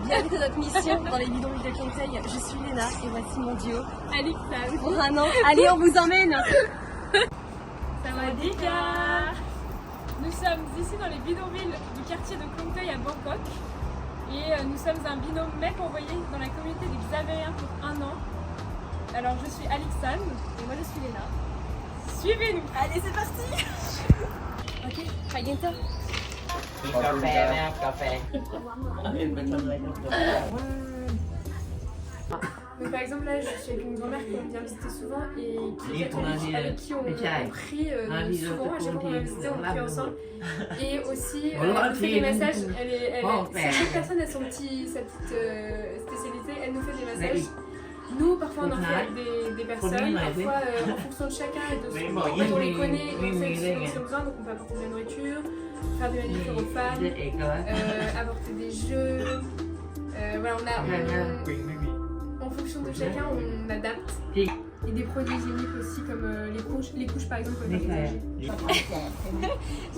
Bienvenue dans notre mission dans les bidonvilles de Créteil. Je suis Léna et voici mon duo Alexandre. pour un an. Allez, on vous emmène. Sawadika. Nous sommes ici dans les bidonvilles du quartier de Klongtoei à Bangkok. Et nous sommes un binôme mec envoyé dans la communauté des Xavériens pour un an. Alors je suis Alexandre et moi je suis Léna. Suivez-nous. Allez, c'est parti. Ok, Fagenta. Donc, par exemple là je suis avec une grand-mère qu'on vient visiter souvent et qui est catholique, avec qui on prie souvent, à chaque fois qu'on va visiter on prie ensemble. Et aussi elle nous fait des massages, chaque personne a sa petite spécialité, elle nous fait des massages. Nous parfois on en fait avec des personnes, parfois en fonction de chacun et de ce qu'on on les connaît, on sait ce qu'ils ont besoin, donc on peut apporter de la nourriture, faire des manicures aux femmes, apporter des jeux, voilà en fonction de chacun, on adapte. Et des produits hygiéniques aussi, comme les couches par exemple, pour les âgés.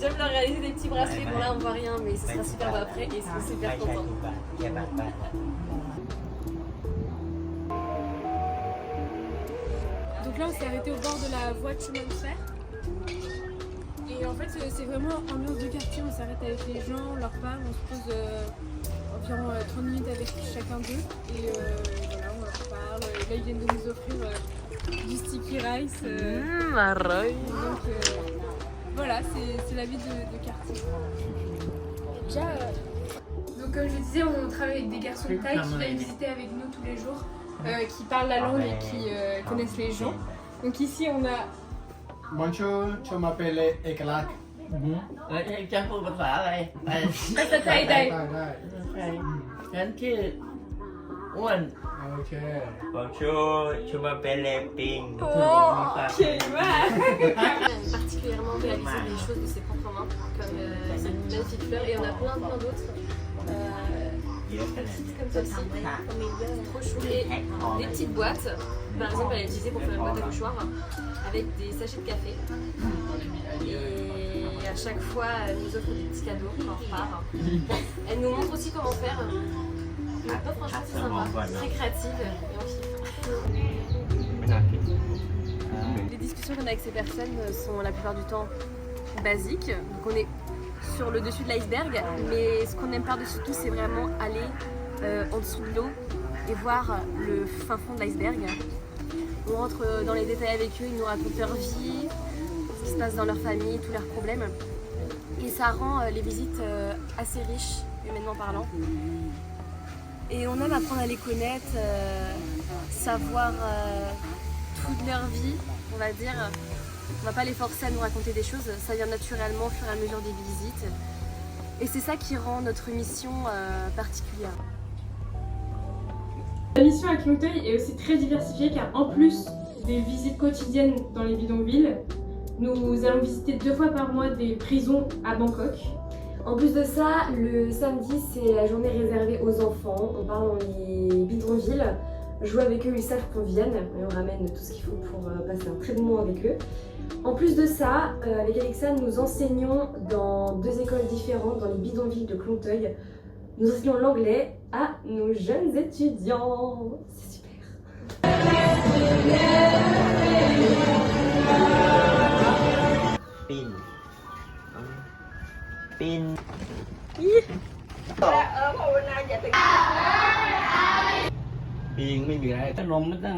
J'aime leur réaliser des petits bracelets. Bon, là, on voit rien, mais ce sera superbe après et ils seront super contents. Donc là, on s'est arrêté au bord de la voie de chemin de fer. Et en fait, c'est vraiment ambiance de quartier. On s'arrête avec les gens, on leur parle, on se pose environ 30 minutes avec chacun d'eux. Et voilà, on leur parle. Et là, ils viennent de nous offrir du sticky rice. Donc voilà, c'est la vie de quartier. Déjà, donc comme je disais, on travaille avec des garçons de taille qui viennent visiter avec nous tous les jours, qui parlent la langue et qui connaissent les gens. Donc ici, on a... Bonjour, je m'appelle Ekalak. จะพูดภาษาอะไร ภาษาไทยได้ ฉันชื่ออ้วน Ok. Bonjour, je m'appelle Ping. Particulièrement réaliser des choses de ses propres mains, comme cette magnifique fleur, et on a plein d'autres. Petites comme celle-ci, trop chou. Et des petites boîtes, par exemple, elle est utilisée pour faire une boîte à mouchoirs avec des sachets de café. Et à chaque fois, elle nous offre des petits cadeaux quand on repart. Elle nous montre aussi comment faire. Donc, franchement, c'est sympa, très créative et on kiffe. Les discussions qu'on a avec ces personnes sont la plupart du temps basiques. Donc, on est sur le dessus de l'iceberg, mais ce qu'on aime par-dessus tout, c'est vraiment aller en dessous de l'eau et voir le fin fond de l'iceberg. On rentre dans les détails avec eux, ils nous racontent leur vie, ce qui se passe dans leur famille, tous leurs problèmes. Et ça rend les visites assez riches, humainement parlant. Et on aime apprendre à les connaître, savoir toute leur vie, on va dire. On va pas les forcer à nous raconter des choses, ça vient naturellement au fur et à mesure des visites. Et c'est ça qui rend notre mission particulière. La mission à Klongtoei est aussi très diversifiée car en plus des visites quotidiennes dans les bidonvilles, nous allons visiter 2 fois par mois des prisons à Bangkok. En plus de ça, le samedi, c'est la journée réservée aux enfants. On part dans les bidonvilles, jouer avec eux, ils savent qu'on vienne et on ramène tout ce qu'il faut pour passer un très bon moment avec eux. En plus de ça, avec Alexandre, nous enseignons dans 2 écoles différentes dans les bidonvilles de Klongtoei. Nous enseignons l'anglais à nos jeunes étudiants. C'est super. Pin. Pin. Pin ไม่มีอะไร ขนมมันตั้ง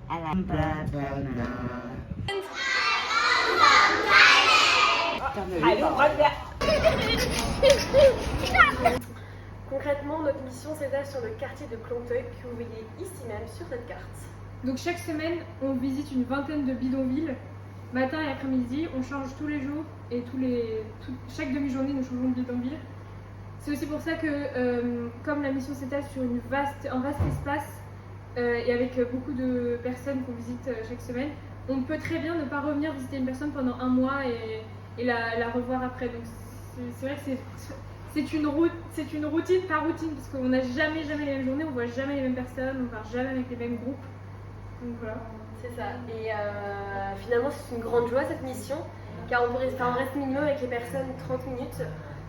อะไรปลาดานา Concrètement, notre mission s'étale sur le quartier de Klongtoei que vous voyez ici même sur cette carte. Donc chaque semaine, on visite une vingtaine de bidonvilles, matin et après-midi. On change tous les jours et chaque demi-journée, nous changeons de bidonville. C'est aussi pour ça que, comme la mission s'étale sur un vaste espace et avec beaucoup de personnes qu'on visite chaque semaine, on peut très bien ne pas revenir visiter une personne pendant un mois et la revoir après. Donc c'est vrai que c'est une routine par routine parce qu'on n'a jamais les mêmes journées, on voit jamais les mêmes personnes, on part jamais avec les mêmes groupes. Donc voilà. C'est ça. Et finalement, c'est une grande joie cette mission. car on reste minimum avec les personnes 30 minutes.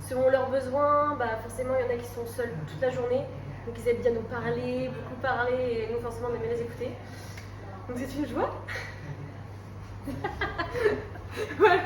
Selon leurs besoins, forcément il y en a qui sont seuls toute la journée, donc ils aiment bien nous parler, beaucoup parler, et nous forcément on aime bien les écouter. Donc c'est une joie. Voilà.